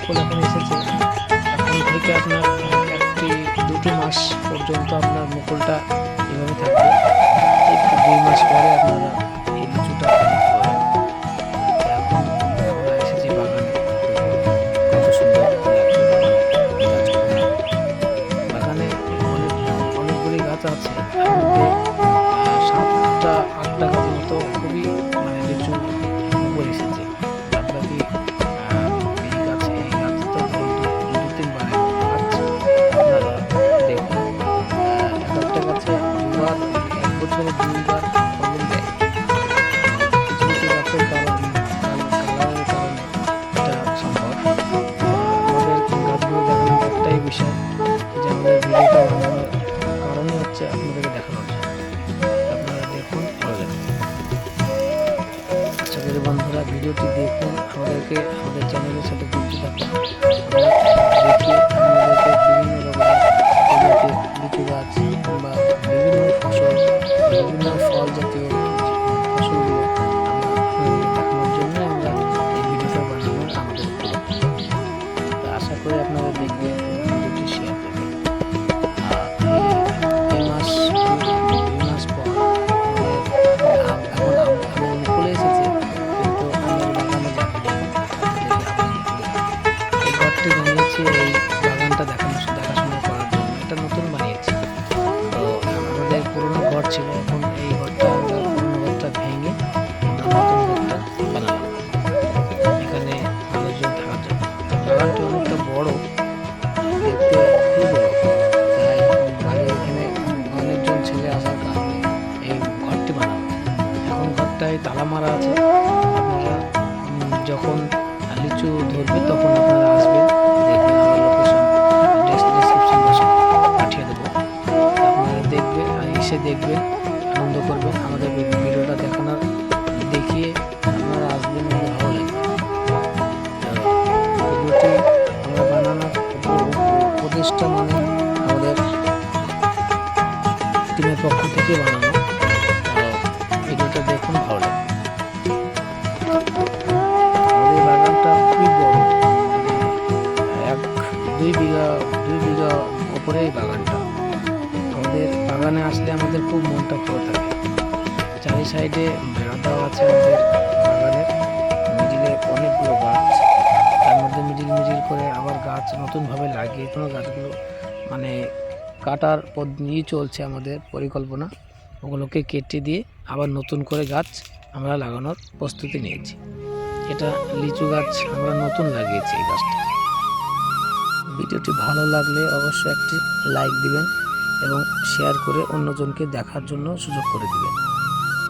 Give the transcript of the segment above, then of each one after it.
মুকুল এখন এসেছে। এখন থেকে আপনার 1-2 মাস পর্যন্ত আপনার মুকুলটা এভাবে থাকবে। এই 2 মাস পরে আপনারা এই লিচুটা দেখতে পাবেন। এখন আমরা এসেছি বাগানে, কত সুন্দর লাগছে গাছগুলো। বাগানে অনেকগুলি গাছ আছে, তার মধ্যে 7টা-8টা গাছ মতো খুবই লিচু মুকুল এসেছে। বাদ বাকি এই গাছ তো 2-3 বারের গাছ। আপনারা দেখুন, একটা গাছে 2 বার, 1 বছরে 2 বার ফলন দেয়। কিছু কিছু গাছের কালারের কারণে এটা সম্ভব। আমাদের গাছগুলো দেখানোর একটাই বিষয় যে আমাদের ভিডিওটা বানানোর কারণই হচ্ছে আপনাদেরকে দেখানোর জন্য। আপনারা দেখুন, ভালো লাগবে। আশা করি বন্ধুরা ভিডিওটি দেখুন, আমাদের চ্যানেলের সাথে যুক্ত থাকুন। দেখি আমাদেরকে বিভিন্ন রকমের লিচু গাছ বা বিভিন্ন ফসল, বিভিন্ন ফল জাতীয় ফসলগুলো আমরা আপনাদেরকে দেখানোর জন্য আমরা এই ভিডিওটা বানানোর আমাদের উদ্দেশ্য। তো আশা করি আপনারা দেখবেন, ভিডিওটি শেয়ার করবেন। এই মাস 2 মাস পর এখন আমের মুকুল এসেছে, কিন্তু আমের বাগানে যাবে। এই ঘরটি বানিয়েছি এই বাগানটা দেখাশোনা করার জন্য। এটা নতুন বানিয়েছি। তো আমাদের পুরনো ঘর ছিল, এখন এই ঘরটা আমরা পুরনো ঘরটা ভেঙে আমরা নতুন ঘরটা বানালাম এখানে মানুষজন থাকার জন্য। বাগানটি অনেকটা বড়, দেখতে খুবই বড়। তাই এখানে অনেকজন ছেলে আসার কারণে এই ঘরটি বানানো। এখন ঘরটায় তালা মারা আছে। আপনারা যখন লিচু ধরবে তখন আপনারা আসবেন, দেখবেন আমার লোকেশন ডেসক্রিপশন বক্সে পাঠিয়ে দেবো। আপনারা দেখবেন, এসে দেখবেন, আনন্দ করবেন। আমাদের ভিডিওটা দেখিয়ে আপনারা আসবেন, আমাদের ভালো লাগবে। ভিডিওটি আমরা বানানোর উপদেশটা আমাদের টিমের পক্ষ থেকে বানানো। ভিডিওটা দেখুন, ভালো লাগবে। আমাদের বাগানটা খুবই বড়, 2 বিঘা ওপরে এই বাগানটা। আমাদের বাগানে আসলে আমাদের খুব মনটা ভালো থাকে। চারি সাইডে বেড়া দেওয়া আছে আমাদের বাগানের। মিডিলে অনেকগুলো গাছ, তার মধ্যে মিডিল করে আবার গাছ নতুনভাবে লাগিয়ে কোনো গাছগুলো কাটার পথ নিয়ে চলছে আমাদের পরিকল্পনা। ওগুলোকে কেটে দিয়ে আবার নতুন করে গাছ আমরা লাগানোর প্রস্তুতি নিয়েছি। এটা লিচু গাছ আমরা নতুন লাগিয়েছি এই গাছটা। ভিডিওটি ভালো লাগলে অবশ্যই একটি লাইক দিবেন এবং শেয়ার করে অন্যজনকে দেখার জন্য সুযোগ করে দিবেন।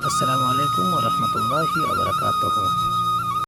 আসসালামু আলাইকুম ওয়া রাহমাতুল্লাহি ওয়া বারাকাতুহু।